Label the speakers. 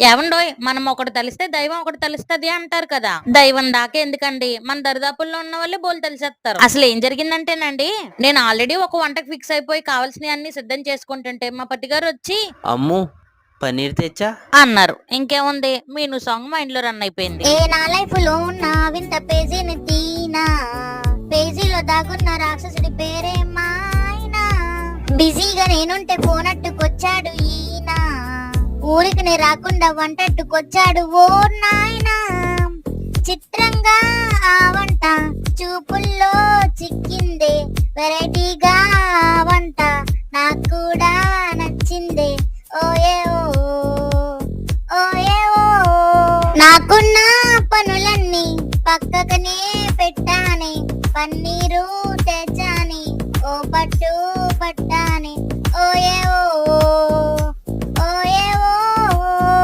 Speaker 1: ఏవండోయ్ మనం ఒకటి తెలిస్తే దైవం ఒకటి తెలుస్తది అంటారు కదా. దైవం దాకా ఎందుకండి, మన దరిదాపుల్లో ఉన్న వాళ్ళే బోలు తెలిసేస్తారు. అసలు ఏం జరిగిందంటేనండి, నేను ఆల్రెడీ ఒక వంటకి ఫిక్స్ అయిపోయి కావాల్సినవి అన్ని సిద్ధం చేసుకుంటుంటే మా పతిగారు వచ్చి
Speaker 2: అమ్ము పన్నీర్ తెచ్చా
Speaker 1: అన్నారు. ఇంకేముంది, మీను సాంగ్ మైండ్ లో రన్ అయిపోయింది.
Speaker 3: ఏ నా లైఫ్ లో ఉన్న వింత పేజీని తీనా, పేజీలో దాగున్న రాక్షసుడి పేరే మాయనా. బిజీగా నేనుంటే ఫోన్ అట్టుకొచ్చాడు ఈయన, ఊరికి నే రాకుండా వంటట్టుకొచ్చాడు ఓ నాయనా. చిత్రంగా ఆ వంట చూపుల్లో చిక్కిందే, వెరైటీగా ఆ వంట నాకు కూడా నచ్చిందే. ఓయే ఓయే ఓ, నాకున్న పనులన్నీ పక్కకనే పెట్టానే, పన్నీరు